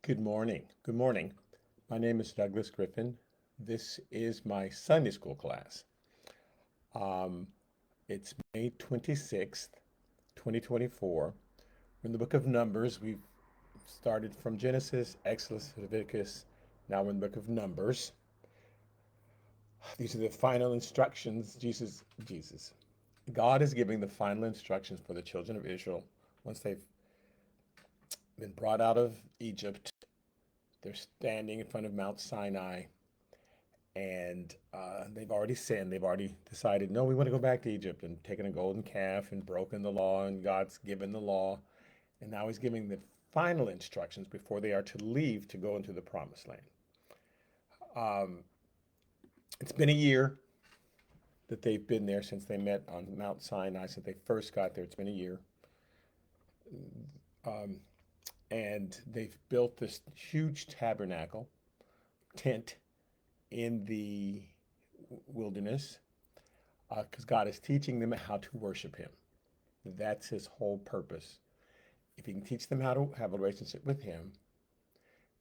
Good morning. Good morning. My name is Douglas Griffin. This is my Sunday school class. Um, it's May 26th, 2024. We're in the book of Numbers. We've started from Genesis, Exodus, Leviticus. Now we're in the book of Numbers. These are the final instructions. God is giving the final instructions for the children of Israel once they've been brought out of Egypt. They're standing in front of Mount Sinai and they've already sinned. They've already decided, no, we want to go back to Egypt and taken a golden calf and broken the law, and God's given the law. And now He's giving the final instructions before they are to leave to go into the promised land. Um, it's been a year that they've been there since they met on Mount Sinai, since they first got there. It's been a year. Um, and they've built this huge tabernacle, tent in the wilderness because God is teaching them how to worship Him. That's His whole purpose. If He can teach them how to have a relationship with Him,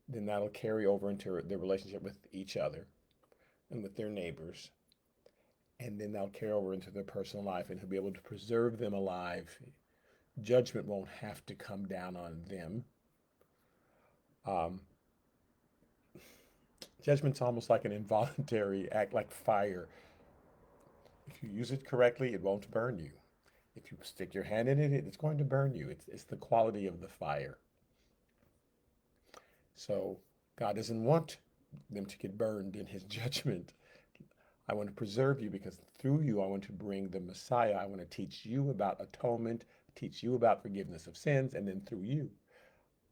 then that'll carry over into their relationship with each other and with their neighbors. And then that'll carry over into their personal life, and He'll be able to preserve them alive. Judgment won't have to come down on them. Um, Judgment's almost like an involuntary act, like fire. If you use it correctly, it won't burn you. If you stick your hand in it, it's going to burn you. It's the quality of the fire. So God doesn't want them to get burned in His judgment. I want to preserve you because through you, I want to bring the Messiah. I want to teach you about atonement, teach you about forgiveness of sins, and then through you,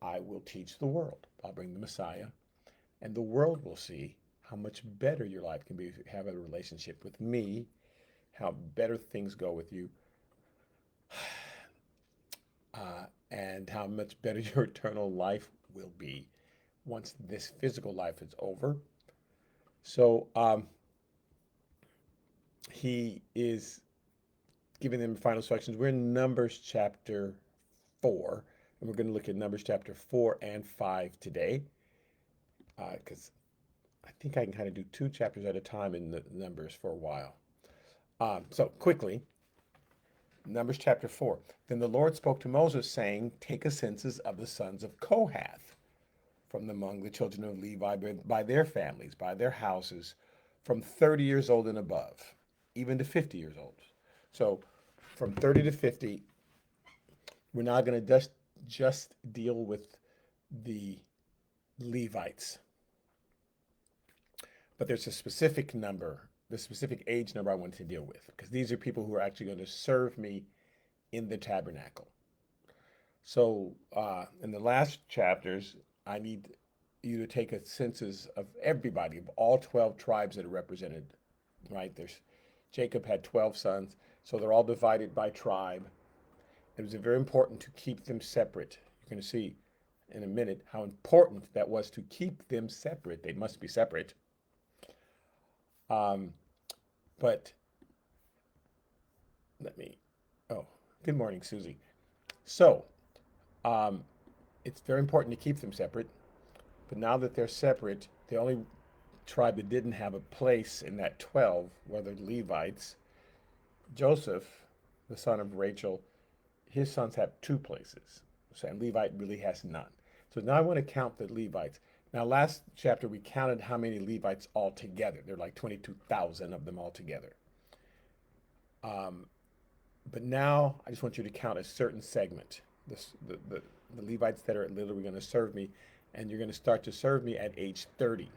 I will teach the world. I'll bring the Messiah, and the world will see how much better your life can be if you have a relationship with me, how better things go with you, and how much better your eternal life will be once this physical life is over. So he is giving them final instructions. We're in Numbers chapter 4, and we're going to look at Numbers chapter 4 and 5 today because I think I can kind of do two chapters at a time in the Numbers for a while. So quickly, Numbers chapter 4. Then the Lord spoke to Moses, saying, take a census of the sons of Kohath from among the children of Levi by their families, by their houses, from 30 years old and above, even to 50 years old. So from 30 to 50, we're not going to just deal with the Levites, but there's a specific number, the specific age number I want to deal with, because these are people who are actually going to serve me in the tabernacle. So in the last chapters, I need you to take a census of everybody, of all 12 tribes that are represented, right? Jacob had 12 sons, so they're all divided by tribe. It was very important to keep them separate. You're going to see in a minute how important that was to keep them separate. They must be separate. But oh, good morning, Susie. So it's very important to keep them separate. But now that they're separate, the only tribe that didn't have a place in that 12 were the Levites. Joseph, the son of Rachel, his sons have two places. And Levite really has none. So now I want to count the Levites. Now, last chapter, we counted how many Levites altogether. There are like 22,000 of them altogether. But now I just want you to count a certain segment, the Levites that are literally going to serve me, and you're going to start to serve me at age 30.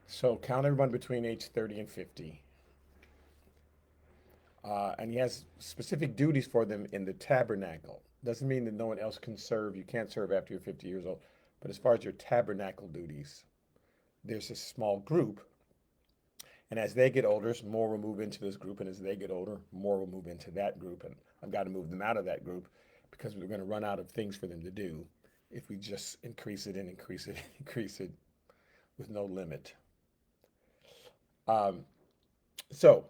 So count everyone between age 30 and 50. And he has specific duties for them in the tabernacle. Doesn't mean that no one else can serve. You can't serve after you're 50 years old. But as far as your tabernacle duties, there's a small group. And as they get older, more will move into this group. And as they get older, more will move into that group. And I've got to move them out of that group because we're going to run out of things for them to do if we just increase it and increase it and increase it with no limit. So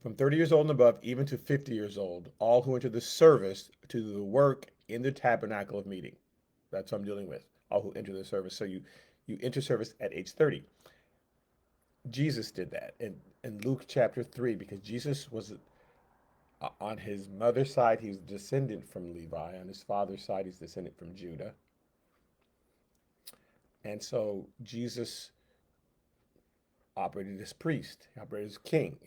from 30 years old and above, even to 50 years old, all who enter the service to the work in the tabernacle of meeting. That's what I'm dealing with. all who enter the service. So you enter service at age 30. Jesus did that in Luke chapter 3 because Jesus was on his mother's side, he's descendant from Levi. On his father's side, he's descendant from Judah. And so Jesus operated as priest, he operated as king.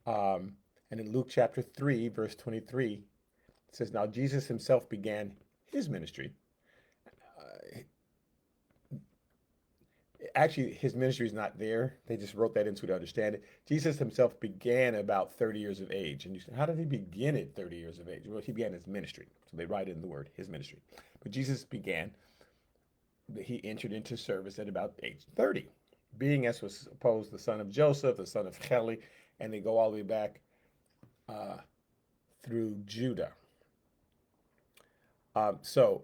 And in Luke chapter 3, verse 23, it says, Now Jesus himself began his ministry. Actually, his ministry is not there. They just wrote that into to understand it. Jesus himself began about 30 years of age. And you say, how did he begin at 30 years of age? Well, he began his ministry. So they write in the word, his ministry. But Jesus began, he entered into service at about age 30, being, as was supposed, the son of Joseph, the son of Heli, and they go all the way back through Judah. So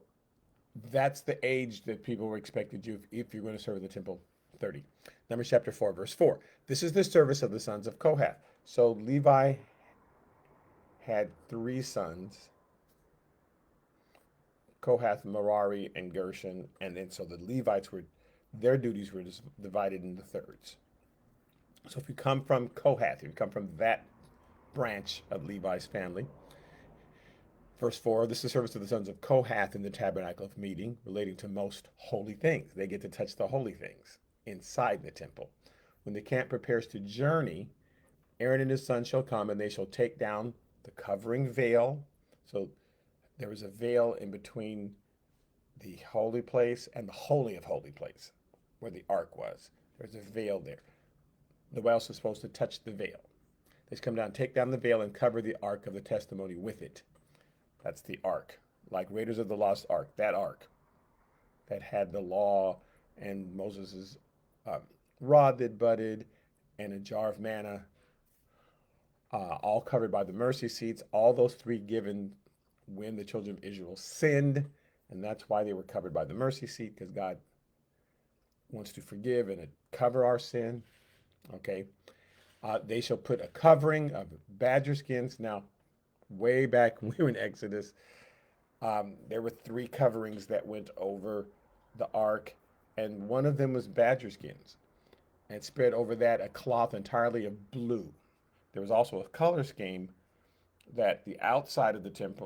that's the age that people were expected you if you're going to serve in the temple, 30. Numbers chapter 4, verse 4. This is the service of the sons of Kohath. So Levi had 3 sons, Kohath, Merari, and Gershon. And then so the Levites their duties were just divided into thirds. So if you come from Kohath, if you come from that branch of Levi's family, verse 4, this is the service of the sons of Kohath in the tabernacle of meeting, relating to most holy things. They get to touch the holy things inside the temple. When the camp prepares to journey, Aaron and his sons shall come, and they shall take down the covering veil. So there was a veil in between the holy place and the holy of holy place, where the ark was. There's a veil there. Nobody else is supposed to touch the veil. They come down, take down the veil, and cover the ark of the testimony with it. That's the ark, like Raiders of the Lost Ark, that ark that had the law and Moses' rod that budded and a jar of manna, all covered by the mercy seats, all those 3 given when the children of Israel sinned, and that's why they were covered by the mercy seat, because God wants to forgive and cover our sin. Okay, they shall put a covering of badger skins. Now, way back when we were in Exodus, there were 3 coverings that went over the ark, and one of them was badger skins, and spread over that a cloth entirely of blue. There was also a color scheme that the outside of the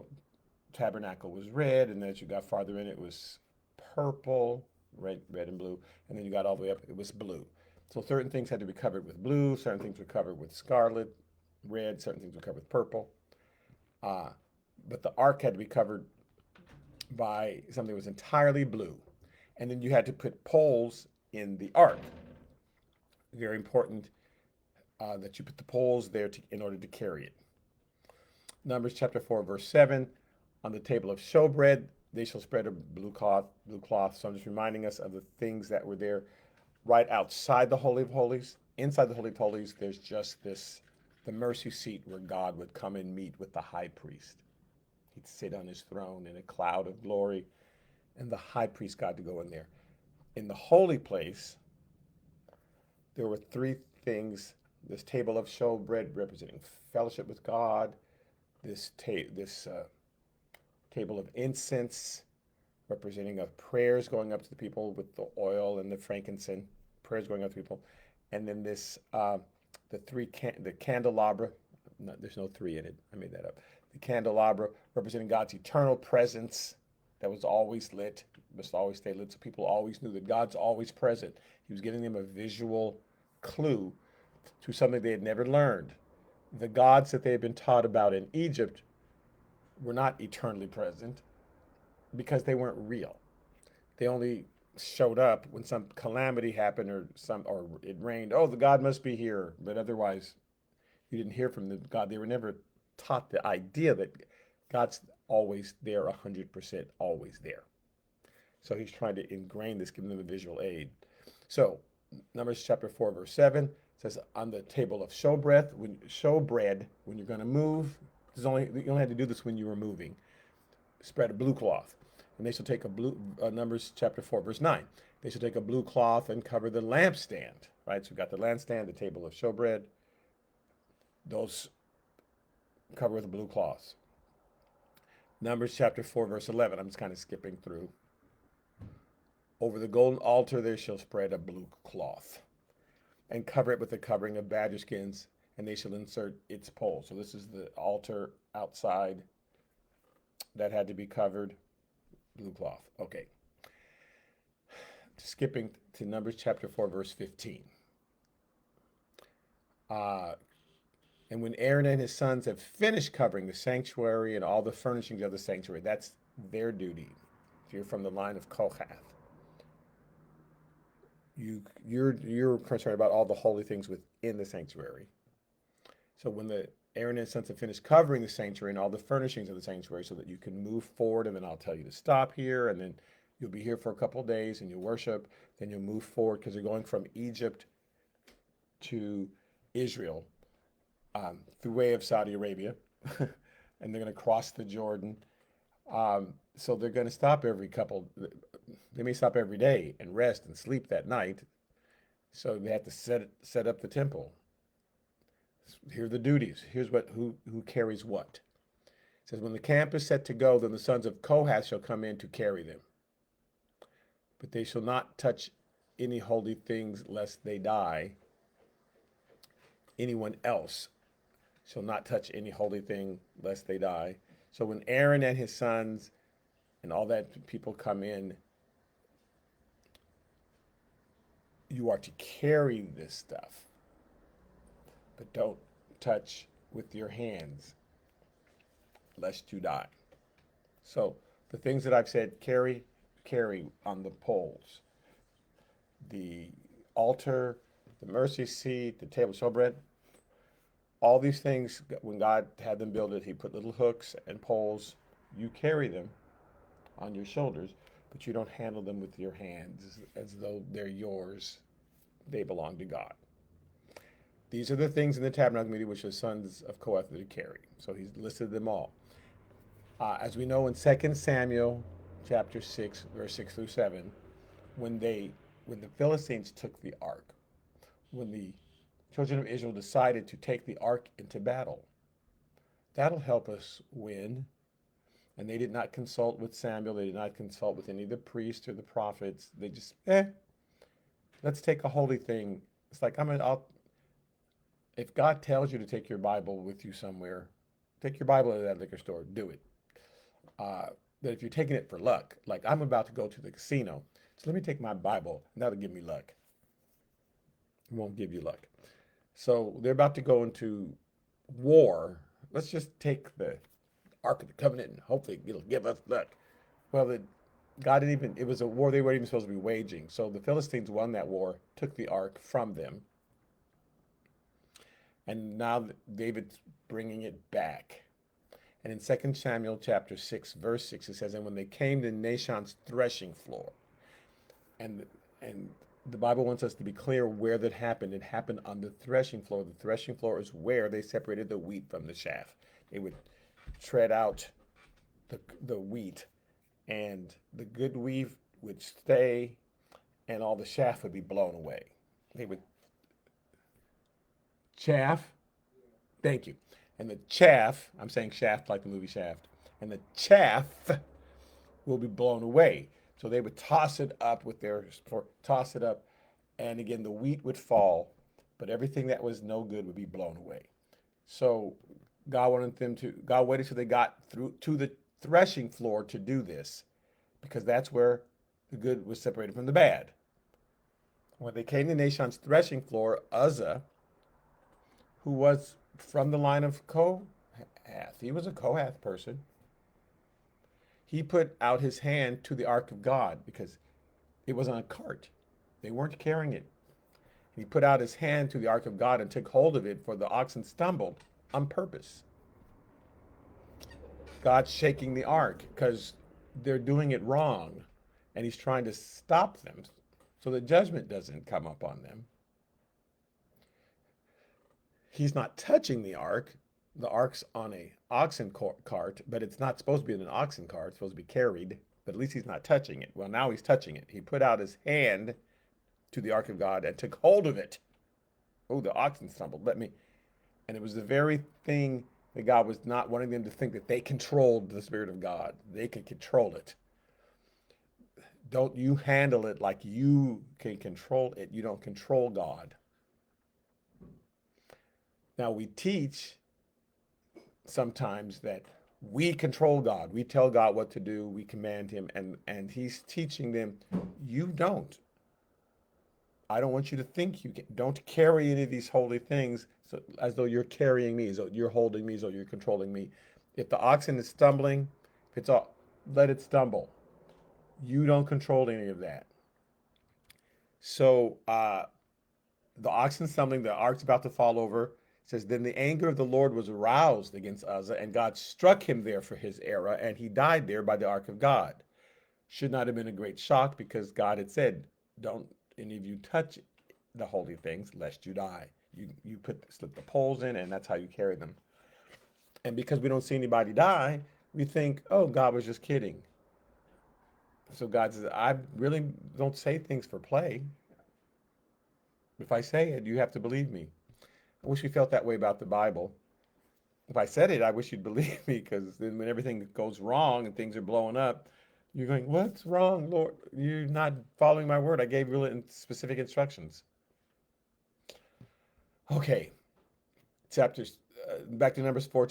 tabernacle was red, and as you got farther in, it was purple, red and blue, and then you got all the way up, it was blue. So certain things had to be covered with blue, certain things were covered with scarlet, red, certain things were covered with purple. But the ark had to be covered by something that was entirely blue. And then you had to put poles in the ark. Very important that you put the poles there in order to carry it. Numbers chapter 4, verse 7. On the table of showbread, they shall spread a blue cloth. So I'm just reminding us of the things that were there right outside the Holy of Holies. Inside the Holy of Holies, there's just the mercy seat where God would come and meet with the high priest. He'd sit on his throne in a cloud of glory, and the high priest got to go in there. In the holy place, there were 3 things. This table of showbread representing fellowship with God, this table of incense representing of prayers going up to the people with the oil and the frankincense, prayers going up to people, and then this the candelabra. No, there's no 3 in it. I made that up. The candelabra representing God's eternal presence that was always lit, must always stay lit, so people always knew that God's always present. He was giving them a visual clue to something they had never learned. The gods that they had been taught about in Egypt were not eternally present because they weren't real. They only showed up when some calamity happened or it rained. Oh, the God must be here, but otherwise you didn't hear from the God. They were never taught the idea that God's always there, 100% always there. So he's trying to ingrain this, giving them a visual aid. So Numbers chapter 4, verse 7 says, on the table of showbread, when you're going to move, you only had to do this when you were moving. Spread a blue cloth. And they shall take Numbers chapter 4, verse 9. They shall take a blue cloth and cover the lampstand. Right? So we've got the lampstand, the table of showbread. Those cover with a blue cloth. Numbers chapter 4, verse 11. I'm just kind of skipping through. Over the golden altar they shall spread a blue cloth, and cover it with a covering of badger skins, and they shall insert its pole. So this is the altar outside that had to be covered, blue cloth. Okay. Skipping to Numbers chapter 4, verse 15. Uh, and when Aaron and his sons have finished covering the sanctuary and all the furnishings of the sanctuary, that's their duty. If you're from the line of Kohath, you're concerned about all the holy things within the sanctuary. So when the Aaron and his sons have finished covering the sanctuary and all the furnishings of the sanctuary, so that you can move forward, and then I'll tell you to stop here, and then you'll be here for a couple of days and you'll worship, then you'll move forward because you're going from Egypt to Israel through way of Saudi Arabia, and they're going to cross the Jordan. So they're going to stop they may stop every day and rest and sleep that night. So they have to set up the temple. Here are the duties. Here's who carries what. It says, when the camp is set to go, then the sons of Kohath shall come in to carry them. But they shall not touch any holy things lest they die. Anyone else shall not touch any holy thing lest they die. So when Aaron and his sons and all that people come in, you are to carry this stuff, but don't touch with your hands lest you die. So the things that I've said, carry on the poles. The altar, the mercy seat, the table of showbread, all these things, when God had them build it, he put little hooks and poles. You carry them on your shoulders, but you don't handle them with your hands as though they're yours. They belong to God. These are the things in the tabernacle meeting which the sons of Kohath are to carry. So he's listed them all. As we know in 2 Samuel chapter 6, verse 6 through 7, when the Philistines took the ark, when the children of Israel decided to take the ark into battle, that'll help us win. And they did not consult with Samuel. They did not consult with any of the priests or the prophets. They just, let's take a holy thing. It's like, if God tells you to take your Bible with you somewhere, take your Bible to that liquor store, do it. But if you're taking it for luck, like I'm about to go to the casino, so let me take my Bible, and that'll give me luck. It won't give you luck. So they're about to go into war. Let's just take the Ark of the Covenant and hopefully it'll give us luck. Well, God didn't even, it was a war they weren't even supposed to be waging. So the Philistines won that war, took the ark from them. And now David's bringing it back. And in 2 Samuel chapter 6, verse 6, it says, and when they came to Nashon's threshing floor, and the Bible wants us to be clear where that happened. It happened on the threshing floor. The threshing floor is where they separated the wheat from the chaff. They would tread out the wheat, and the good wheat would stay, and all the chaff would be blown away. They would chaff. Thank you. And the chaff, I'm saying shaft like the movie Shaft, and the chaff will be blown away. So they would toss it up and again the wheat would fall, but everything that was no good would be blown away. So God waited till they got through to the threshing floor to do this, because that's where the good was separated from the bad. When they came to Nashon's threshing floor, Uzzah, who was from the line of Kohath, he was a Kohath person, he put out his hand to the ark of God because it was on a cart. They weren't carrying it. He put out his hand to the ark of God and took hold of it, for the oxen stumbled on purpose. God's shaking the ark because they're doing it wrong, and he's trying to stop them so that judgment doesn't come up on them. He's not touching the ark. The ark's on a oxen cart, but it's not supposed to be in an oxen cart. It's supposed to be carried, but at least he's not touching it. Well, now he's touching it. He put out his hand to the ark of God and took hold of it. Oh, the oxen stumbled. And it was the very thing that God was not wanting them to think, that they controlled the Spirit of God. They could control it. Don't you handle it like you can control it. You don't control God. Now, we teach sometimes that we control God. We tell God what to do. We command him. And he's teaching them, you don't. I don't want you to think you can. Don't carry any of these holy things so, as though you're carrying me, as though you're holding me, as though you're controlling me. If the oxen is stumbling, if it's all, let it stumble. You don't control any of that. So the oxen stumbling, the ark's about to fall over. It says, then the anger of the Lord was aroused against Uzzah, and God struck him there for his error, and he died there by the ark of God. Should not have been a great shock because God had said, don't any of you touch the holy things lest you die. You slip the poles in, and that's how you carry them. And because we don't see anybody die, we think, oh, God was just kidding. So God says, I really don't say things for play. If I say it, you have to believe me. I wish we felt that way about the Bible. If I said it, I wish you'd believe me, because then when everything goes wrong and things are blowing up, you're going, what's wrong, Lord? You're not following my word. I gave really specific instructions. Okay, chapters, back to Numbers 4,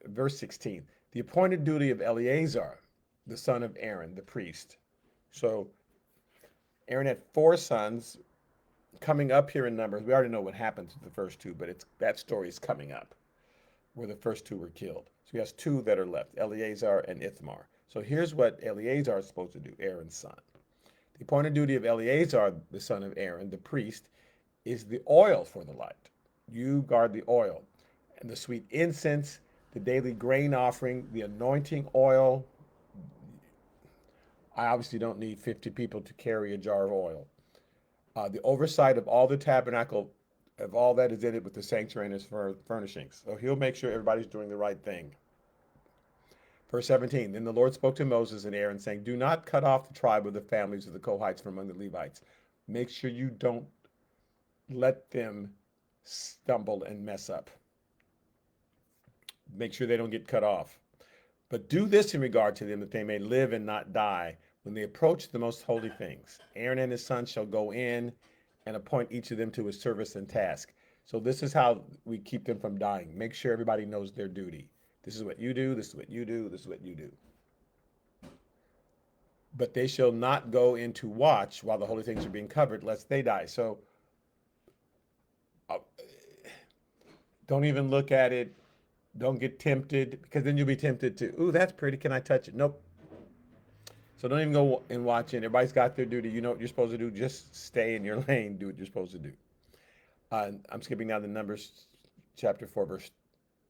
verse 16. The appointed duty of Eleazar, the son of Aaron, the priest. So Aaron had 4 sons. Coming up here in Numbers, we already know what happened to the first 2, but that story is coming up, where the first 2 were killed. So he has 2 that are left, Eleazar and Ithamar. So here's what Eleazar is supposed to do, Aaron's son. The appointed duty of Eleazar, the son of Aaron, the priest, is the oil for the light. You guard the oil, and the sweet incense, the daily grain offering, the anointing oil. I obviously don't need 50 people to carry a jar of oil. The oversight of all the tabernacle, of all that is in it with the sanctuary and its furnishings. So he'll make sure everybody's doing the right thing. Verse 17, then the Lord spoke to Moses and Aaron, saying, do not cut off the tribe of the families of the Kohites from among the Levites. Make sure you don't let them stumble and mess up. Make sure they don't get cut off. But do this in regard to them, that they may live and not die when they approach the most holy things. Aaron and his sons shall go in and appoint each of them to his service and task. So this is how we keep them from dying. Make sure everybody knows their duty. This is what you do, this is what you do, this is what you do. But they shall not go in to watch while the holy things are being covered, lest they die. So don't even look at it. Don't get tempted, because then you'll be tempted to, ooh, that's pretty. Can I touch it? Nope. So don't even go and watch it. Everybody's got their duty. You know what you're supposed to do. Just stay in your lane. Do what you're supposed to do. I'm skipping now to Numbers chapter 4, verse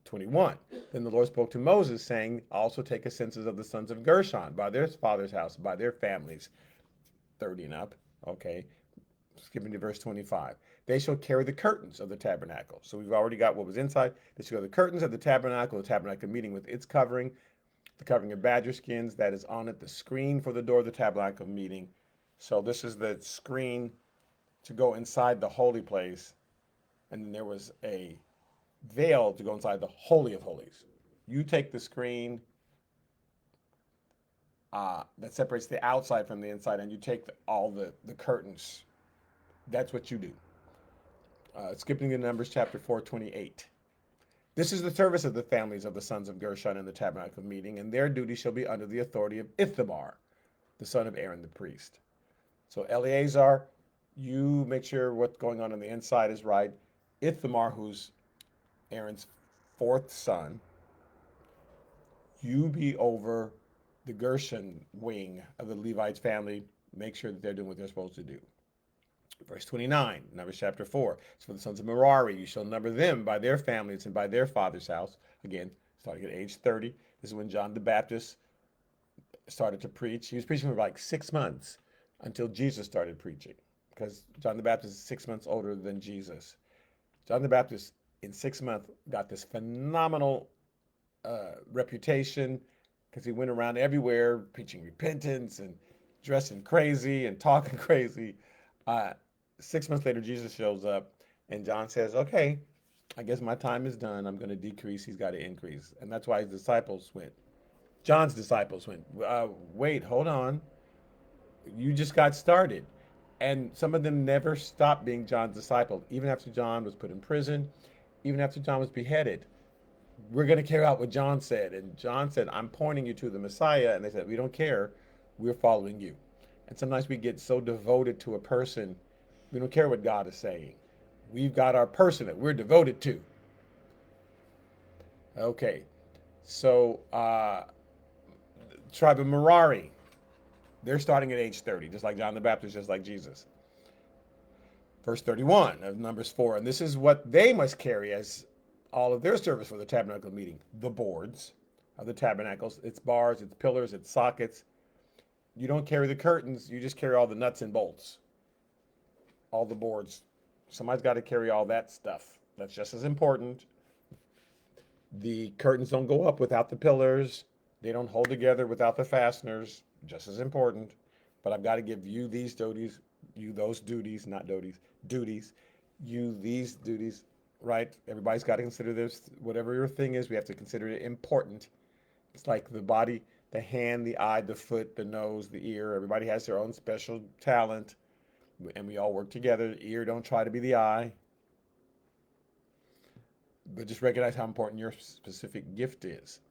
21. Then the Lord spoke to Moses, saying, also take a census of the sons of Gershon by their father's house, by their families, 30 and up. Okay. Skipping to verse 25. They shall carry the curtains of the tabernacle. So we've already got what was inside. They shall carry the curtains of the tabernacle meeting with its covering, the covering of badger skins that is on it, the screen for the door of the tabernacle meeting. So this is the screen to go inside the holy place. And then there was a veil to go inside the Holy of Holies. You take the screen that separates the outside from the inside, and you take all the curtains. That's what you do. Skipping to Numbers chapter 4:28. This is the service of the families of the sons of Gershon in the tabernacle meeting, and their duty shall be under the authority of Ithamar, the son of Aaron the priest. So Eleazar, you make sure what's going on the inside is right. Ithamar, who's Aaron's 4th son, you be over the Gershon wing of the Levites family. Make sure that they're doing what they're supposed to do. Verse 29, Numbers chapter 4. So for the sons of Merari, you shall number them by their families and by their father's house. Again, starting at age 30. This is when John the Baptist started to preach. He was preaching for like 6 months until Jesus started preaching, because John the Baptist is 6 months older than Jesus. John the Baptist, in 6 months, got this phenomenal reputation, because he went around everywhere preaching repentance and dressing crazy and talking crazy. 6 months later, Jesus shows up, and John says, okay, I guess my time is done. I'm going to decrease. He's got to increase. And that's why his disciples went. John's disciples went, wait, hold on. You just got started. And some of them never stopped being John's disciples, even after John was put in prison, even after John was beheaded. We're going to carry out what John said. And John said, I'm pointing you to the Messiah. And they said, we don't care. We're following you. And sometimes we get so devoted to a person, we don't care what God is saying. We've got our person that we're devoted to. Okay. So, tribe of Merari, they're starting at age 30, just like John the Baptist, just like Jesus. Verse 31 of Numbers 4. And this is what they must carry as all of their service for the tabernacle meeting: the boards of the tabernacles, its bars, its pillars, its sockets. You don't carry the curtains, you just carry all the nuts and bolts, all the boards. Somebody's got to carry all that stuff. That's just as important. The curtains don't go up without the pillars, they don't hold together without the fasteners, just as important. But I've got to give you these duties, you those duties, not duties, duties, you these duties, right? Everybody's got to consider this. Whatever your thing is, we have to consider it important. It's like the body, the hand, the eye, the foot, the nose, the ear. Everybody has their own special talent, and we all work together. The ear don't try to be the eye, but just recognize how important your specific gift is.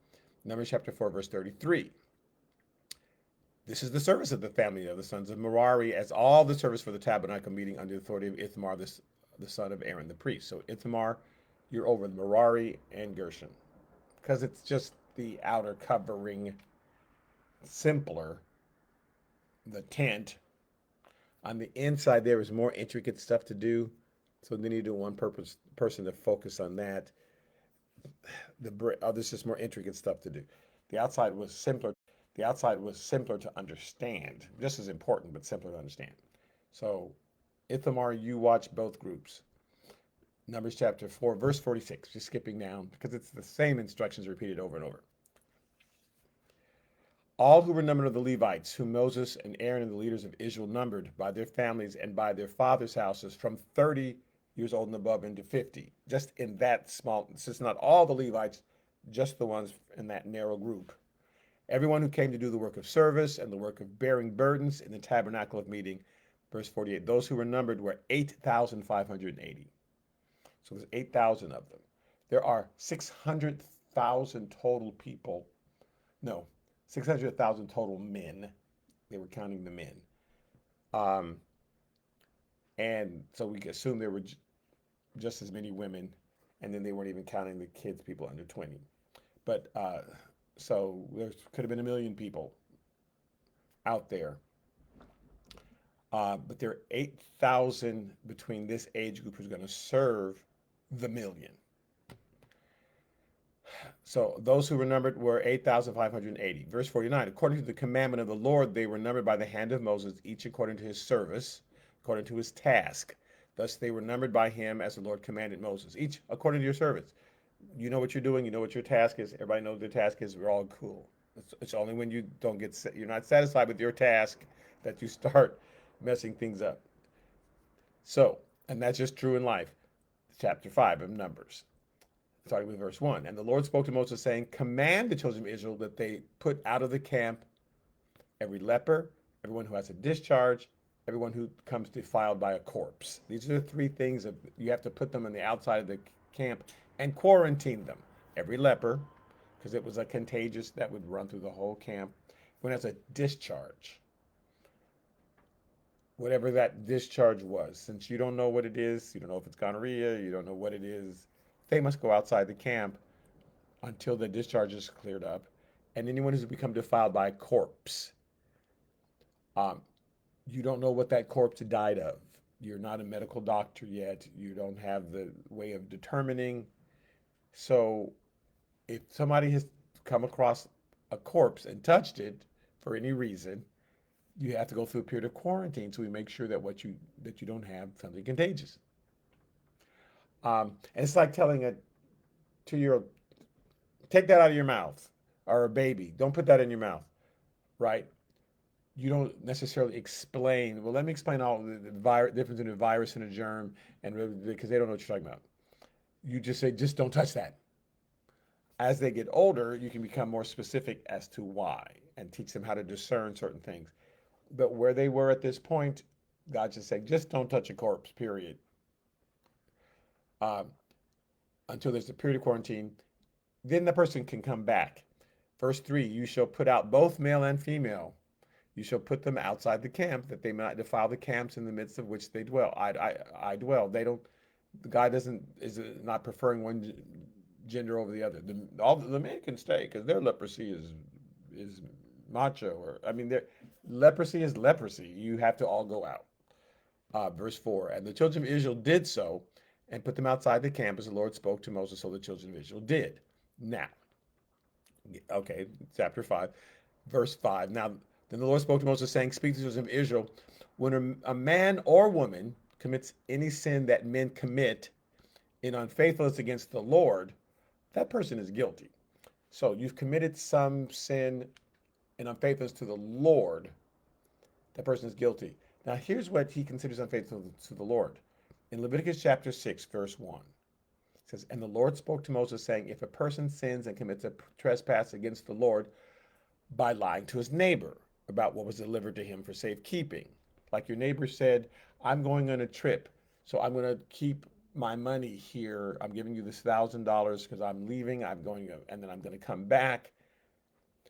Numbers chapter 4, verse 33. This is the service of the family of the sons of Merari, as all the service for the tabernacle meeting under the authority of Ithamar, the son of Aaron the priest. So Ithamar, you're over Merari and Gershon, because it's just the outer covering, simpler, the tent. On the inside, there is more intricate stuff to do. So they need one person to focus on that. There's just more intricate stuff to do. The outside was simpler. The outside was simpler to understand, just as important, but simpler to understand. So, Ithamar, you watch both groups. Numbers chapter 4, verse 46, just skipping down because it's the same instructions repeated over and over. All who were numbered of the Levites, whom Moses and Aaron and the leaders of Israel numbered by their families and by their fathers' houses, from 30 years old and above into 50. Just in that small, since not all the Levites, just the ones in that narrow group. Everyone who came to do the work of service and the work of bearing burdens in the tabernacle of meeting. Verse 48, those who were numbered were 8,580. So there's 8,000 of them. There are 600,000 total people. No, 600,000 total men. They were counting the men. And so we assume there were just as many women, and then they weren't even counting the kids, people under 20. But so there could have been 1 million people out there. But there are 8,000 between this age group who's going to serve the million. So those who were numbered were 8,580. Verse 49, according to the commandment of the Lord, they were numbered by the hand of Moses, each according to his service, according to his task. Thus they were numbered by him as the Lord commanded Moses, each according to your service. You know what you're doing, you know what your task is. Everybody knows their task is. We're all cool. It's only when you don't you're not satisfied with your task that you start messing things up. So, and that's just true in life. Chapter 5 of Numbers, starting with verse 1. And the Lord spoke to Moses, saying, command the children of Israel that they put out of the camp every leper, everyone who has a discharge, everyone who comes defiled by a corpse. These are the three things that you have to put them on the outside of the camp and quarantine them. Every leper, because it was a contagious that would run through the whole camp. When has a discharge, whatever that discharge was, since you don't know what it is, you don't know if it's gonorrhea, you don't know what it is, they must go outside the camp until the discharge is cleared up. And anyone who's become defiled by a corpse, you don't know what that corpse died of. You're not a medical doctor yet. You don't have the way of determining. So if somebody has come across a corpse and touched it for any reason, you have to go through a period of quarantine so we make sure that you don't have something contagious. And it's like telling a 2-year-old, take that out of your mouth, or a baby, don't put that in your mouth, right? You don't necessarily explain, well, let me explain all the difference between a virus and a germ, and because they don't know what you're talking about. You just say, just don't touch that. As they get older, you can become more specific as to why and teach them how to discern certain things. But where they were at this point, God just saying, just don't touch a corpse, period. Um, until there's a period of quarantine. Then the person can come back. Verse 3, you shall put out both male and female. You shall put them outside the camp, that they may not defile the camps in the midst of which they dwell. I dwell. They don't. God doesn't is not preferring one gender over the other. All the men can stay because their leprosy is macho, or I mean, their leprosy is leprosy. You have to all go out. Verse 4, and the children of Israel did so and put them outside the camp as the Lord spoke to Moses, so the children of Israel did. Now, okay, chapter 5, verse 5. Now, then the Lord spoke to Moses, saying, speak to the children of Israel, when a man or woman commits any sin that men commit in unfaithfulness against the Lord, that person is guilty. So you've committed some sin in unfaithfulness to the Lord, that person is guilty. Now, here's what he considers unfaithful to the Lord. In Leviticus chapter 6, verse 1, it says, and the Lord spoke to Moses, saying, if a person sins and commits a trespass against the Lord by lying to his neighbor about what was delivered to him for safekeeping, like your neighbor said, I'm going on a trip, so I'm going to keep my money here. I'm giving you this $1,000 because I'm leaving. I'm going, and then I'm going to come back.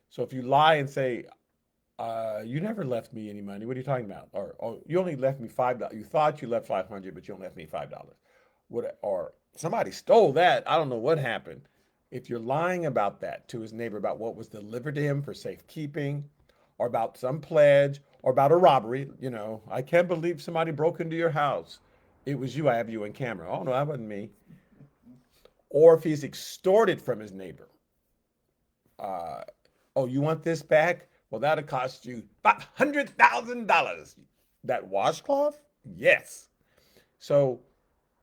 So if you lie and say, you never left me any money. What are you talking about? Or oh, you only left me $5. You thought you left 500, but you only left me $5. What? Or somebody stole that. I don't know what happened. If you're lying about that to his neighbor about what was delivered to him for safekeeping, or about some pledge, or about a robbery, I can't believe somebody broke into your house. It was you. I have you on camera. Oh no, that wasn't me. Or if he's extorted from his neighbor. Uh, oh, you want this back? Well, that'll cost you $500,000. That washcloth? Yes. So,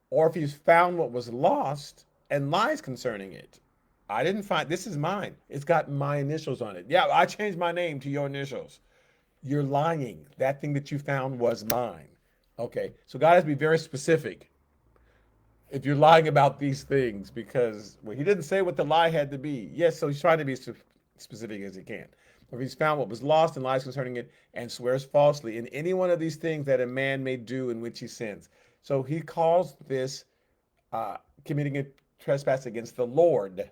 or if he's found what was lost and lies concerning it. I didn't find, this is mine. It's got my initials on it. Yeah, I changed my name to your initials. You're lying. That thing that you found was mine. Okay, so God has to be very specific if you're lying about these things, because well, he didn't say what the lie had to be. Yes, so he's trying to be specific as he can. Or if he's found what was lost and lies concerning it and swears falsely in any one of these things that a man may do in which he sins. So he calls this committing a trespass against the Lord,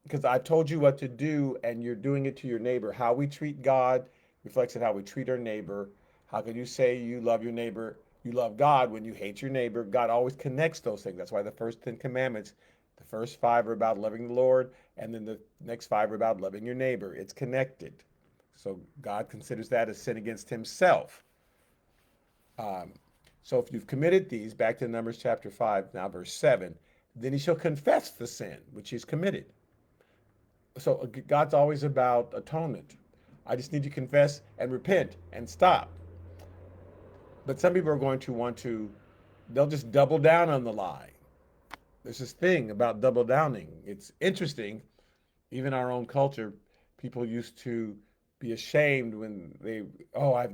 because I told you what to do and you're doing it to your neighbor. How we treat God reflects in how we treat our neighbor. How can you say you love your neighbor, you love God, when you hate your neighbor? God always connects those things. That's why the first 10 commandments, the first 5 are about loving the Lord, and then the next 5 are about loving your neighbor. It's connected. So God considers that a sin against himself. Um, so if you've committed these, back to Numbers chapter 5, now verse 7, then he shall confess the sin which he's committed. So God's always about atonement. I just need to confess and repent and stop. But some people are going to they'll just double down on the lie. There's this thing about double downing. It's interesting. Even our own culture, people used to be ashamed when they, oh,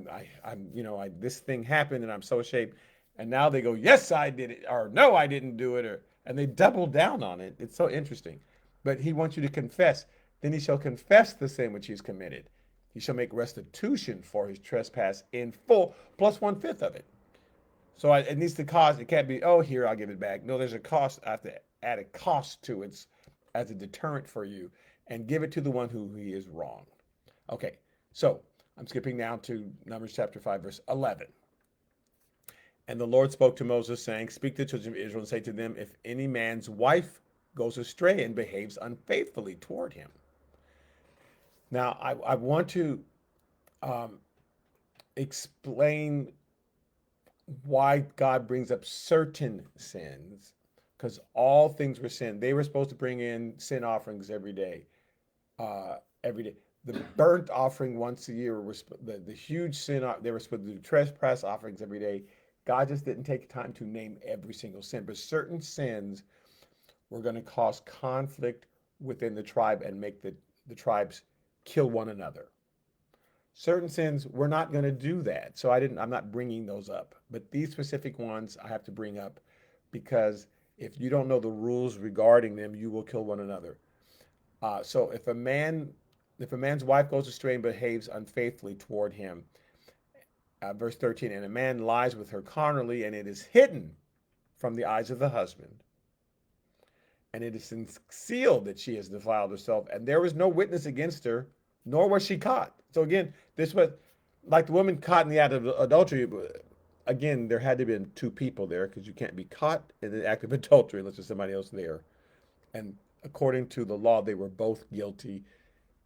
this thing happened and I'm so ashamed. And now they go, yes, I did it, or no, I didn't do it, and they double down on it. It's so interesting. But he wants you to confess. Then he shall confess the sin which he's committed. He shall make restitution for his trespass in full, plus 1/5 of it. So it needs to cost. It can't be, oh, here, I'll give it back. No, there's a cost. I have to add a cost to it as a deterrent for you and give it to the one who he is wrong. Okay, so I'm skipping down to Numbers chapter 5, verse 11. And the Lord spoke to Moses, saying, speak to the children of Israel and say to them, if any man's wife goes astray and behaves unfaithfully toward him. Now, I want to explain why God brings up certain sins, because all things were sin. They were supposed to bring in sin offerings every day. Every day. The burnt offering once a year was the huge sin. They were supposed to do trespass offerings every day. God just didn't take time to name every single sin, but certain sins were going to cause conflict within the tribe and make the tribes kill one another. Certain sins, we're not going to do that. So I'm not bringing those up. But these specific ones I have to bring up, because if you don't know the rules regarding them, you will kill one another. So if a man's wife goes astray and behaves unfaithfully toward him, Verse 13, and a man lies with her carnally, and it is hidden from the eyes of the husband, and it is concealed that she has defiled herself, and there was no witness against her, nor was she caught. So again, this was like the woman caught in the act of adultery. Again, there had to have been two people there because you can't be caught in the act of adultery unless there's somebody else there. And according to the law, they were both guilty.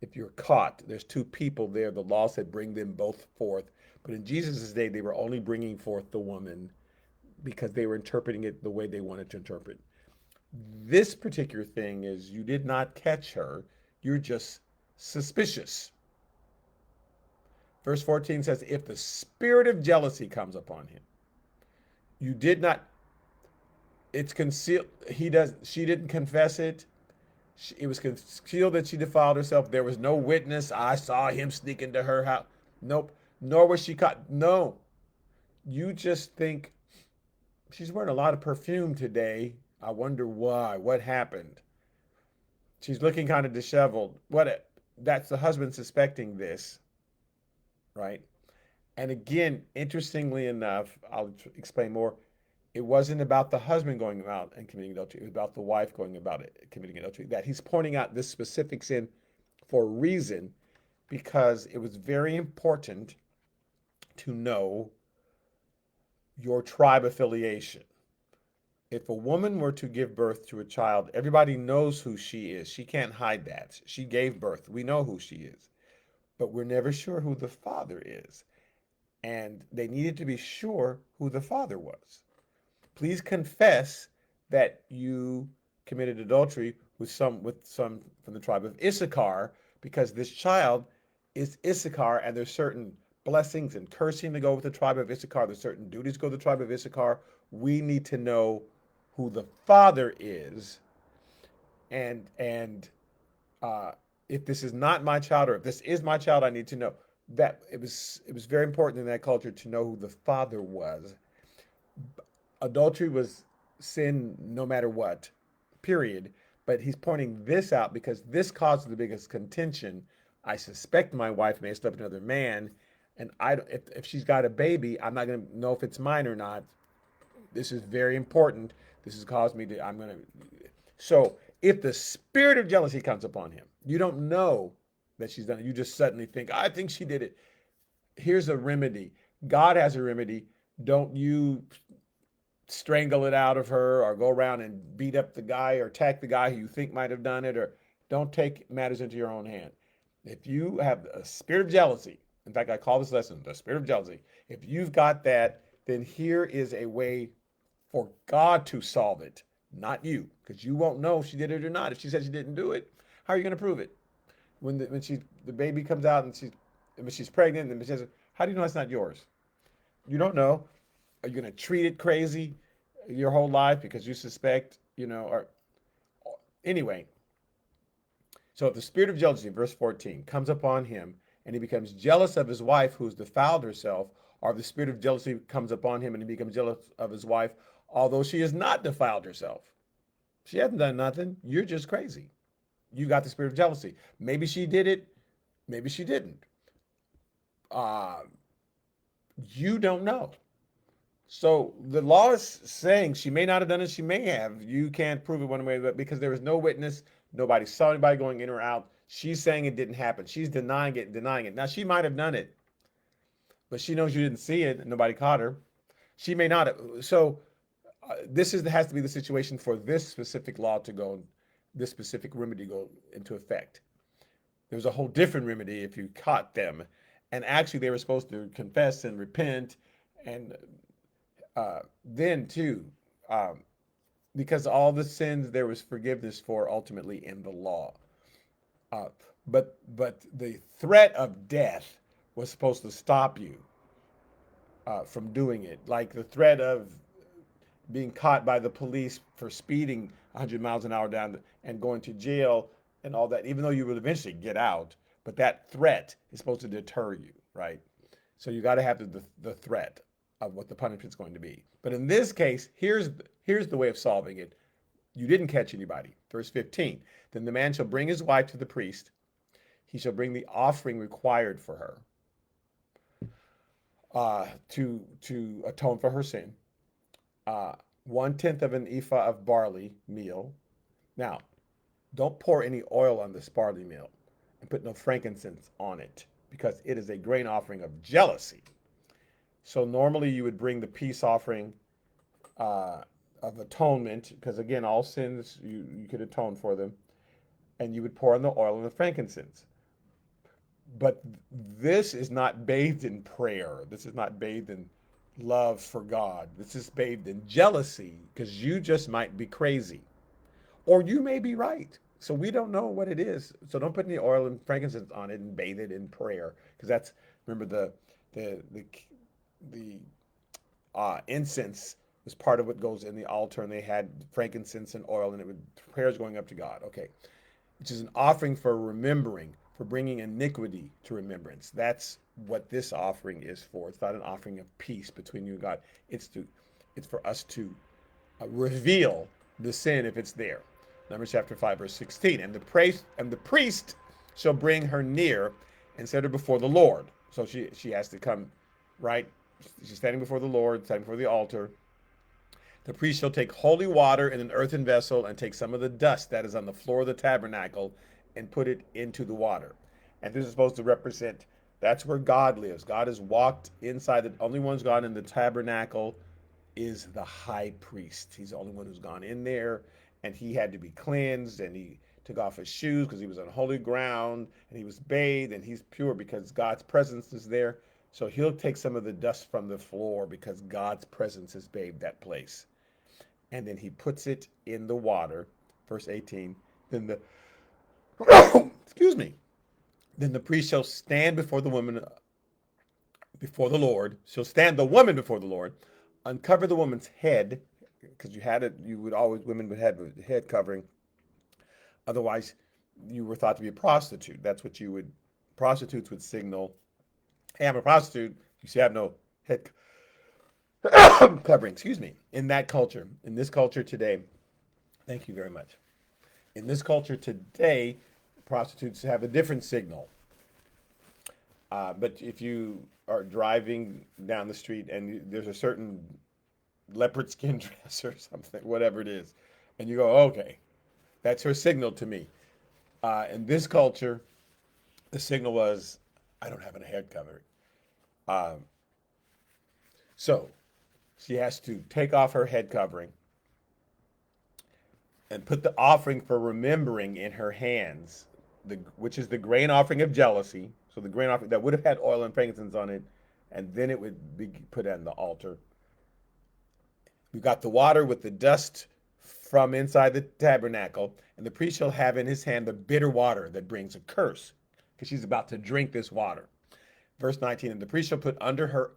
If you're caught, there's two people there. The law said bring them both forth. But in Jesus' day, they were only bringing forth the woman because they were interpreting it the way they wanted to interpret. This particular thing is you did not catch her, you're just suspicious. Verse 14 says, if the spirit of jealousy comes upon him, you did not, it's concealed, she didn't confess it. It was concealed that she defiled herself. There was no witness. I saw him sneak into her house. Nope. Nor was she caught. No. You just think she's wearing a lot of perfume today. I wonder why. What happened? She's looking kind of disheveled. That's the husband suspecting this, right? And again, interestingly enough, I'll explain more. It wasn't about the husband going out and committing adultery. It was about the wife going about it, committing adultery. That he's pointing out this specific sin for a reason, because it was very important to know your tribe affiliation. If a woman were to give birth to a child, everybody knows who she is. She can't hide that. She gave birth. We know who she is. But we're never sure who the father is. And they needed to be sure who the father was. Please confess that you committed adultery with some from the tribe of Issachar, because this child is Issachar, and there's certain blessings and cursing to go with the tribe of Issachar. There's certain duties to go with the tribe of Issachar. We need to know who the father is, and if this is not my child, or if this is my child, I need to know that it was very important in that culture to know who the father was. Adultery was sin no matter what, period. But he's pointing this out because this causes the biggest contention. I suspect my wife may have slept with another man, and if she's got a baby, I'm not going to know if it's mine or not. This is very important. This has caused me to, so if the spirit of jealousy comes upon him, you don't know that she's done it. You just suddenly think, I think she did it. Here's a remedy. God has a remedy. Don't you strangle it out of her or go around and beat up the guy or attack the guy who you think might have done it, or don't take matters into your own hand. If you have a spirit of jealousy, in fact, I call this lesson the spirit of jealousy. If you've got that, then here is a way for God to solve it, not you, because you won't know if she did it or not. If she said she didn't do it, how are you going to prove it? When the baby comes out and she's pregnant, and she says, how do you know it's not yours? You don't know. Are you going to treat it crazy your whole life because you suspect, or anyway. So if the spirit of jealousy, verse 14, comes upon him and he becomes jealous of his wife who's defiled herself, or if the spirit of jealousy comes upon him and he becomes jealous of his wife, although she has not defiled herself. She hasn't done nothing. You're just crazy. You got the spirit of jealousy. Maybe she did it. Maybe she didn't. You don't know. So the law is saying she may not have done it. She may have. You can't prove it one way, but because there was no witness, nobody saw anybody going in or out. She's saying it didn't happen. She's denying it. Now, she might have done it, but she knows you didn't see it and nobody caught her. She may not have. So this has to be the situation for this specific law to go, this specific remedy go into effect. There's a whole different remedy if you caught them. And actually, they were supposed to confess and repent, and then too, because all the sins there was forgiveness for ultimately in the law. But the threat of death was supposed to stop you from doing it, like the threat of being caught by the police for speeding 100 miles an hour down and going to jail and all that, even though you will eventually get out. But that threat is supposed to deter you, right? So you got to have the threat of what the punishment is going to be. But in this case, here's the way of solving it. You didn't catch anybody. Verse 15, then the man shall bring his wife to the priest. He shall bring the offering required for her. to atone for her sin. Uh, 1/10 of an ephah of barley meal. Now, don't pour any oil on this barley meal and put no frankincense on it because it is a grain offering of jealousy. So normally you would bring the peace offering uh, of atonement because again, all sins you could atone for them, and you would pour in the oil and the frankincense. But this is not bathed in prayer. This is not bathed in love for God. This is bathed in jealousy because you just might be crazy or you may be right. So we don't know what it is. So don't put any oil and frankincense on it and bathe it in prayer because that's remember the incense was part of what goes in the altar, and they had frankincense and oil, and it would prayers going up to God. Okay, which is an offering for remembering, for bringing iniquity to remembrance. That's what this offering is for. It's not an offering of peace between you and God. It's for us to reveal the sin if it's there. Numbers chapter 5, verse 16. And the priest shall bring her near and set her before the Lord. So she has to come, right? She's standing before the Lord, standing before the altar. The priest shall take holy water in an earthen vessel and take some of the dust that is on the floor of the tabernacle and put it into the water. And this is supposed to represent that's where God lives. God has walked inside. The only one's gone in the tabernacle is the high priest. He's the only one who's gone in there, and he had to be cleansed, and he took off his shoes because he was on holy ground, and he was bathed, and he's pure because God's presence is there. So he'll take some of the dust from the floor because God's presence has bathed that place. And then he puts it in the water. Verse 18. Then the excuse me. Then the priest shall stand before the woman before the Lord. She'll stand the woman before the Lord, uncover the woman's head, because you would always, women would have a head covering. Otherwise, you were thought to be a prostitute. That's what prostitutes would signal, hey, I'm a prostitute. You see, I have no head covering, excuse me, in that culture. In this culture today, thank you very much. In this culture today, prostitutes have a different signal. But if you are driving down the street and there's a certain leopard skin dress or something, whatever it is, and you go, okay, that's her signal to me. In this culture, the signal was, I don't have a head covering. Um, so she has to take off her head covering and put the offering for remembering in her hands, which is the grain offering of jealousy. So the grain offering that would have had oil and frankincense on it, and then it would be put on the altar. We've got the water with the dust from inside the tabernacle, and the priest shall have in his hand the bitter water that brings a curse, because she's about to drink this water. Verse 19, and the priest shall put her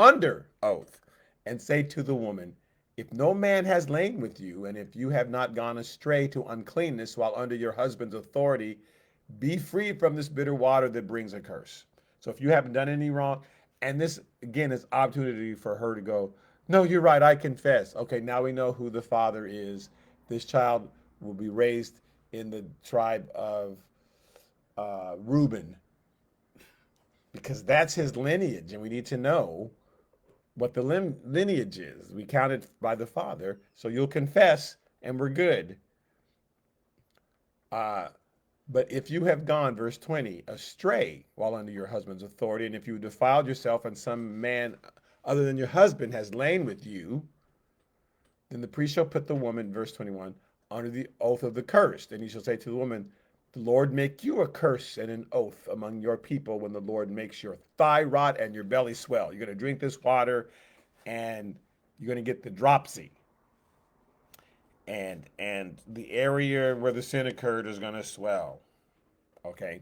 under oath, and say to the woman, if no man has lain with you, and if you have not gone astray to uncleanness while under your husband's authority, be free from this bitter water that brings a curse. So if you haven't done any wrong, and this again is opportunity for her to go, no, you're right, I confess. Okay, now we know who the father is. This child will be raised in the tribe of Reuben, because that's his lineage, and we need to know what the lineage is. We count it by the father, so you'll confess, and we're good. But if you have gone, verse 20, astray while under your husband's authority, and if you defiled yourself and some man other than your husband has lain with you, then the priest shall put the woman, verse 21, under the oath of the cursed. And he shall say to the woman, the Lord make you a curse and an oath among your people when the Lord makes your thigh rot and your belly swell. You're going to drink this water and you're going to get the dropsy. And the area where the sin occurred is going to swell. Okay?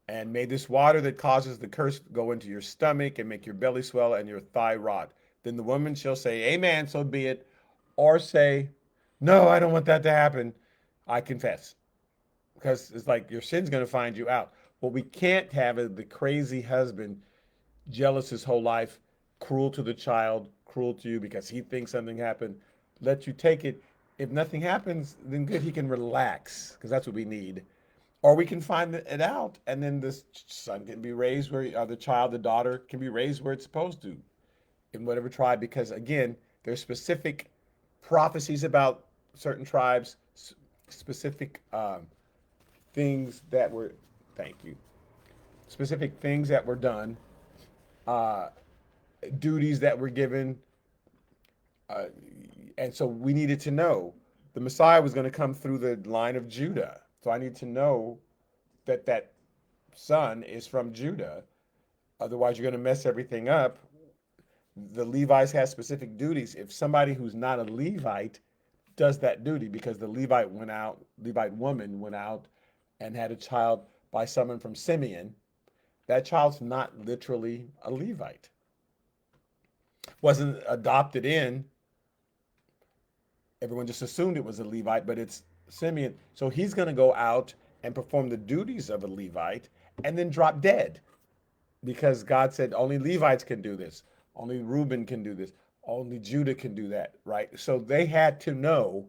And may this water that causes the curse go into your stomach and make your belly swell and your thigh rot. Then the woman shall say, amen, so be it. Or say, no, I don't want that to happen. I confess. Because it's like your sin's going to find you out. What we can't have is the crazy husband, jealous his whole life, cruel to the child, cruel to you because he thinks something happened. Let you take it. If nothing happens, then good, he can relax, because that's what we need. Or we can find it out, and then the son can be raised where, the child, the daughter can be raised where it's supposed to, in whatever tribe, because again, there's specific prophecies about certain tribes, specific things that were, thank you, specific things that were done, uh, duties that were given, uh, and so we needed to know the Messiah was going to come through the line of Judah. So I need to know that that son is from Judah. Otherwise, you're going to mess everything up. The Levites have specific duties. If somebody who's not a Levite does that duty, because the Levite woman went out and had a child by someone from Simeon, that child's not literally a Levite. Wasn't adopted in. Everyone just assumed it was a Levite, but it's Simeon. So he's going to go out and perform the duties of a Levite and then drop dead, because God said only Levites can do this. Only Reuben can do this. Only Judah can do that, right? So they had to know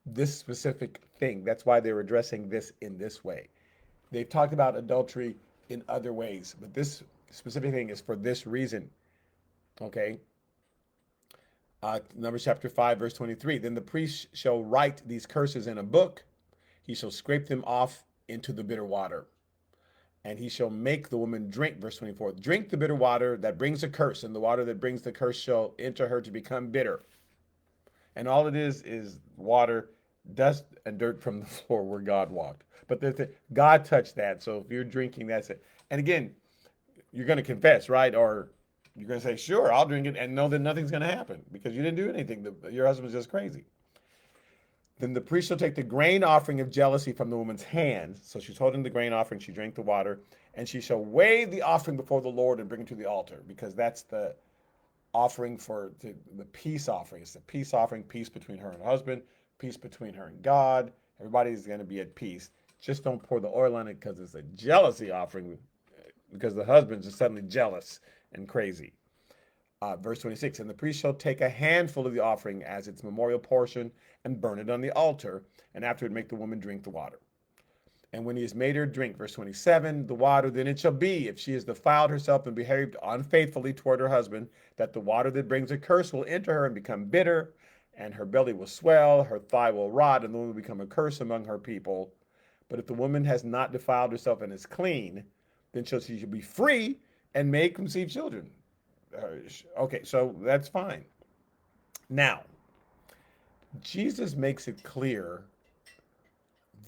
this specific thing. That's why they're addressing this in this way. They've talked about adultery in other ways, but this specific thing is for this reason. Okay. Numbers chapter 5, verse 23. Then the priest shall write these curses in a book. He shall scrape them off into the bitter water. And he shall make the woman drink, verse 24. Drink the bitter water that brings a curse, and the water that brings the curse shall enter her to become bitter. And all it is water, dust, and dirt from the floor where God walked. But God touched that. So if you're drinking, that's it. And again, you're going to confess, right? Or you're going to say, sure, I'll drink it, and know that nothing's going to happen because you didn't do anything. Your husband's just crazy. Then the priest shall take the grain offering of jealousy from the woman's hand. So she's holding the grain offering, she drank the water, and she shall weigh the offering before the Lord and bring it to the altar, because that's the offering for the peace offering. It's the peace offering, peace between her and her husband, peace between her and God. Everybody's going to be at peace. Just don't pour the oil on it, because it's a jealousy offering, because the husband's just suddenly jealous and crazy. Verse 26, and the priest shall take a handful of the offering as its memorial portion and burn it on the altar, and afterward make the woman drink the water. And when he has made her drink, verse 27, the water, then it shall be, if she has defiled herself and behaved unfaithfully toward her husband, that the water that brings a curse will enter her and become bitter, and her belly will swell, her thigh will rot, and the woman will become a curse among her people. But if the woman has not defiled herself and is clean, then she shall be free and may conceive children. Okay, so that's fine. Now, Jesus makes it clear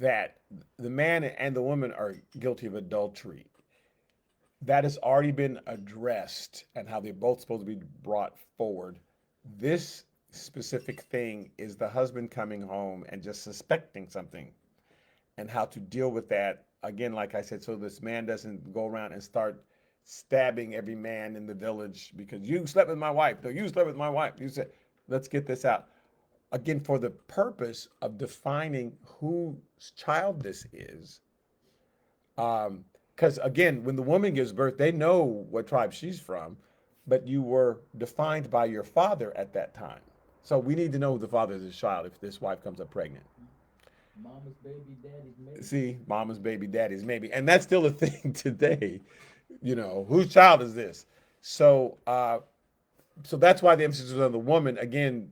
that the man and the woman are guilty of adultery. That has already been addressed, and how they're both supposed to be brought forward. This specific thing is the husband coming home and just suspecting something, and how to deal with that. Again, like I said, so this man doesn't go around and start stabbing every man in the village because you slept with my wife. No, you slept with my wife. You said, let's get this out. Again, for the purpose of defining whose child this is. Because again, when the woman gives birth, they know what tribe she's from, but you were defined by your father at that time. So we need to know who the father of this child if this wife comes up pregnant. Mama's baby, daddy's maybe. See, mama's baby, daddy's maybe. And that's still a thing today. Whose child is this? So so that's why the emphasis is on the woman. Again,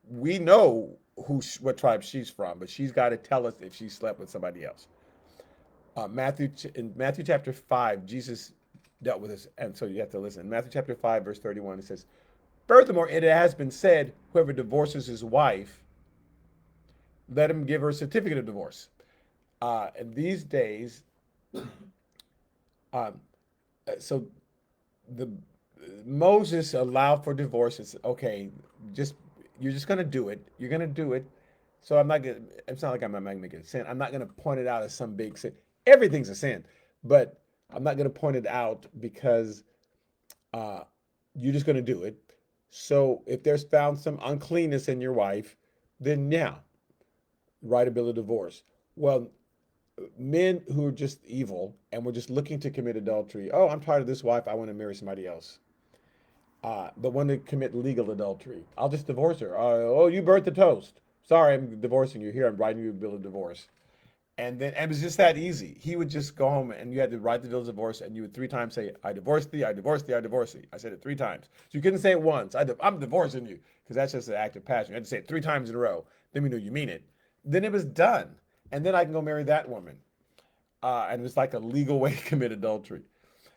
we know what tribe she's from, but she's got to tell us if she slept with somebody else. In Matthew chapter 5, Jesus dealt with this, and so you have to listen. In Matthew chapter 5, verse 31, it says, furthermore, it has been said, whoever divorces his wife, let him give her a certificate of divorce. And these days, so the Moses allowed for divorce. It's okay. You're just gonna do it. You're gonna do it. So I'm not gonna. It's not like I'm not making a sin. I'm not gonna point it out as some big sin. Everything's a sin, but I'm not gonna point it out because you're just gonna do it. So if there's found some uncleanness in your wife, then yeah, write a bill of divorce. Well, men who are just evil and were just looking to commit adultery. Oh, I'm tired of this wife. I want to marry somebody else. But want to commit legal adultery. I'll just divorce her. Oh, you burnt the toast. Sorry, I'm divorcing you. Here, I'm writing you a bill of divorce. and it was just that easy. He would just go home and you had to write the bill of divorce and you would 3 times say, I divorce thee, I divorce thee, I divorce thee. I said it 3 times. So you couldn't say it once. I'm divorcing you because that's just an act of passion. You had to say it 3 times in a row. Then we know you mean it. Then it was done. And then I can go marry that woman. And it was like a legal way to commit adultery.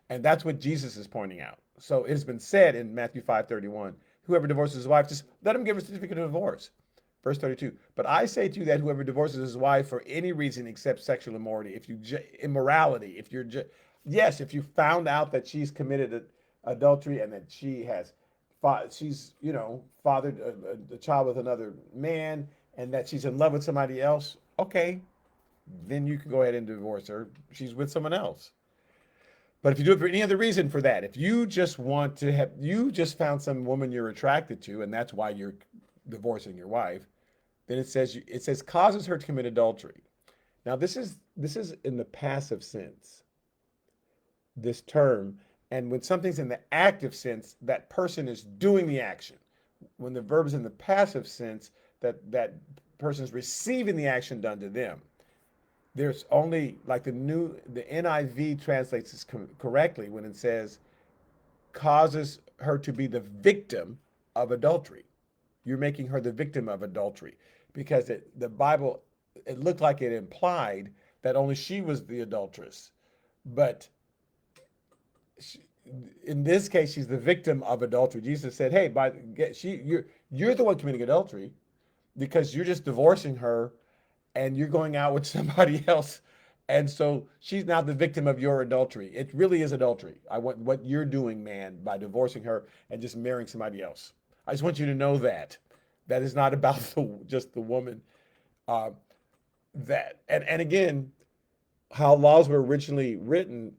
And that's what Jesus is pointing out. So it's been said in Matthew 5:31, whoever divorces his wife, just let him give a certificate of divorce. Verse 32, but I say to you that whoever divorces his wife for any reason except sexual immorality, immorality, yes, if you found out that she's committed adultery and that she's fathered a child with another man and that she's in love with somebody else, okay, then you can go ahead and divorce her. She's with someone else. But if you do it for any other reason for that, if you just you just found some woman you're attracted to, and that's why you're divorcing your wife, then it says causes her to commit adultery. Now this is in the passive sense, this term, and when something's in the active sense, that person is doing the action. When the verb is in the passive sense, that person is receiving the action done to them. There's only like the NIV translates this correctly when it says causes her to be the victim of adultery. You're making her the victim of adultery because the Bible, it looked like it implied that only she was the adulteress. But in this case, she's the victim of adultery. Jesus said, hey, you're the one committing adultery because you're just divorcing her and you're going out with somebody else. And so she's now the victim of your adultery. It really is adultery. What you're doing, man, by divorcing her and just marrying somebody else. I just want you to know that is not about just the woman. And again, how laws were originally written,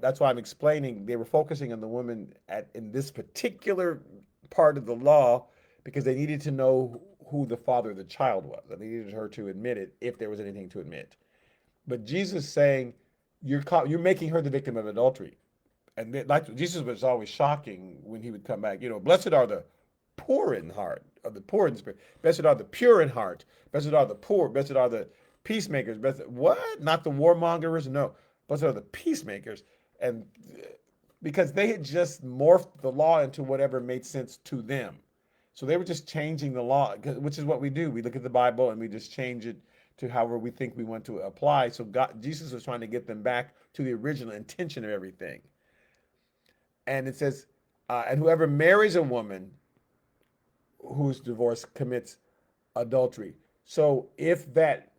that's why I'm explaining. They were focusing on the woman in this particular part of the law because they needed to know who the father of the child was. And they needed her to admit it if there was anything to admit. But Jesus saying, you're making her the victim of adultery. And like Jesus was always shocking when he would come back. Blessed are the poor in heart, or the poor in spirit. Blessed are the pure in heart. Blessed are the poor. Blessed are the peacemakers. What? Not the warmongers? No. Blessed are the peacemakers. And because they had just morphed the law into whatever made sense to them. So they were just changing the law, which is what we do. We look at the Bible and we just change it to however we think we want to apply. So Jesus was trying to get them back to the original intention of everything. And it says, and whoever marries a woman who's divorced commits adultery. So if that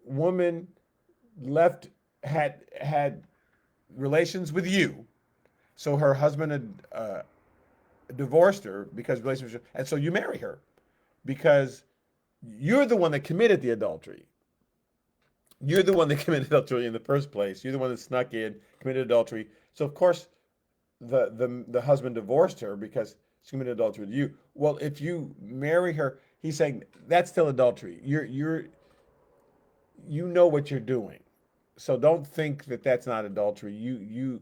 woman had relations with you, so her husband had divorced her because relationship, and so you marry her because you're the one that committed the adultery. You're the one that committed adultery in the first place. You're the one that snuck in, committed adultery. So of course, the husband divorced her because she committed adultery with you. Well, if you marry her, he's saying that's still adultery. You know what you're doing. So don't think that that's not adultery. You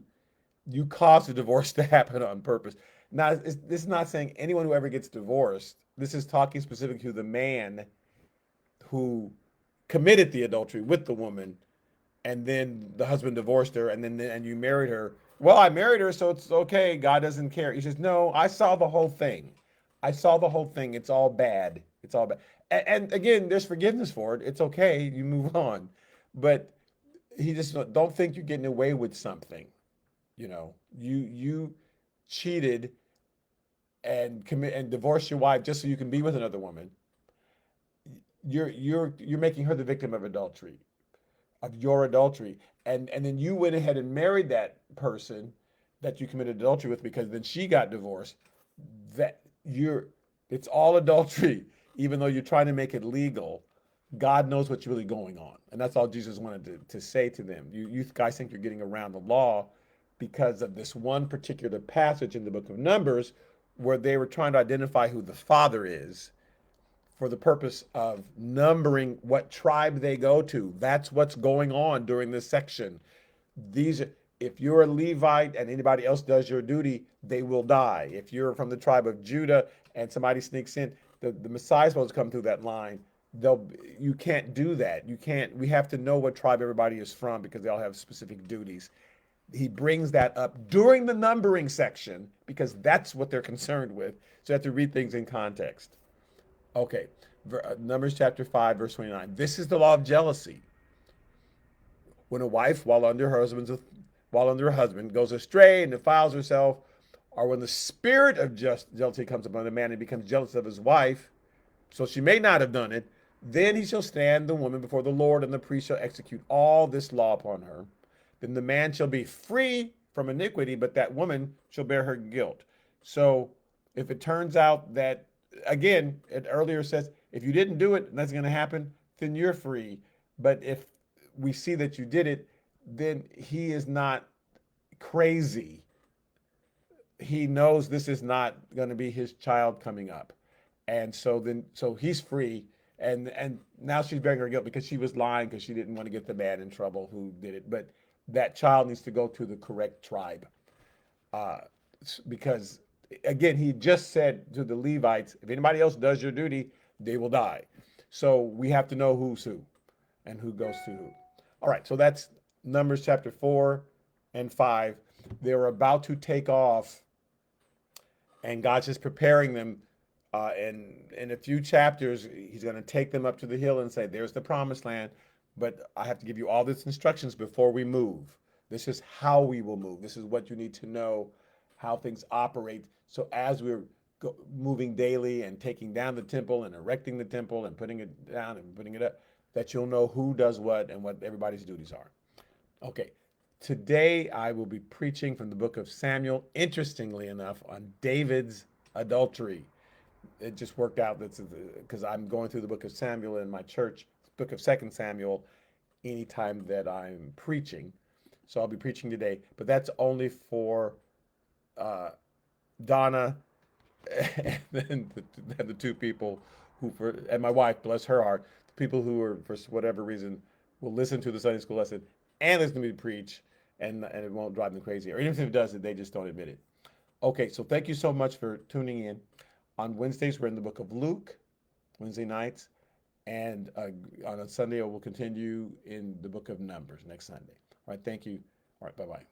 caused the divorce to happen on purpose. Now, this is not saying anyone who ever gets divorced. This is talking specifically to the man who committed the adultery with the woman, and then the husband divorced her, and you married her. Well, I married her, so it's okay. God doesn't care. He says, no, I saw the whole thing. I saw the whole thing. It's all bad. It's all bad. And again, there's forgiveness for it. It's okay. You move on. But he just don't think you're getting away with something. You cheated and divorced your wife just so you can be with another woman. You're making her the victim of adultery, of your adultery, and then you went ahead and married that person that you committed adultery with because then she got divorced. It's all adultery, even though you're trying to make it legal. God knows what's really going on, and that's all Jesus wanted to say to them. You guys think you're getting around the law because of this one particular passage in the book of Numbers where they were trying to identify who the father is for the purpose of numbering what tribe they go to. That's what's going on during this section. If you're a Levite and anybody else does your duty, they will die. If you're from the tribe of Judah and somebody sneaks in, the Messiah is supposed to come through that line. you can't do that. You can't. We have to know what tribe everybody is from because they all have specific duties. He brings that up during the numbering section because that's what they're concerned with. So you have to read things in context. Okay, Numbers chapter 5, verse 29. This is the law of jealousy. When a wife, while under her husband, goes astray and defiles herself, or when the spirit of jealousy comes upon the man and becomes jealous of his wife, so she may not have done it, then he shall stand the woman before the Lord, and the priest shall execute all this law upon her. Then the man shall be free from iniquity, but that woman shall bear her guilt. So if it turns out that, again, it earlier says, if you didn't do it, nothing's going to happen, then you're free. But if we see that you did it, then he is not crazy. He knows this is not going to be his child coming up. And so he's free. And now she's bearing her guilt because she was lying because she didn't want to get the man in trouble who did it. But that child needs to go to the correct tribe. Uh, because again, he just said to the Levites, if anybody else does your duty, they will die. So we have to know who's who and who goes to who. All right, so that's Numbers chapter 4 and 5. They're about to take off, and God's just preparing them. And in a few chapters, he's going to take them up to the hill and say, there's the promised land, but I have to give you all these instructions before we move. This is how we will move. This is what you need to know, how things operate. So as we're moving daily and taking down the temple and erecting the temple and putting it down and putting it up, that you'll know who does what and what everybody's duties are. Okay, today I will be preaching from the book of Samuel, interestingly enough, on David's adultery. It just worked out because I'm going through the book of Samuel in my church, book of 2 Samuel, anytime that I'm preaching. So I'll be preaching today, but that's only for Donna and the two people and my wife, bless her heart, the people who are, for whatever reason, will listen to the Sunday school lesson and listen to me preach, and it won't drive them crazy. Or even if it does, they just don't admit it. Okay, so thank you so much for tuning in. On Wednesdays, we're in the book of Luke, Wednesday nights. And on a Sunday, we'll continue in the book of Numbers next Sunday. All right, thank you. All right, bye-bye.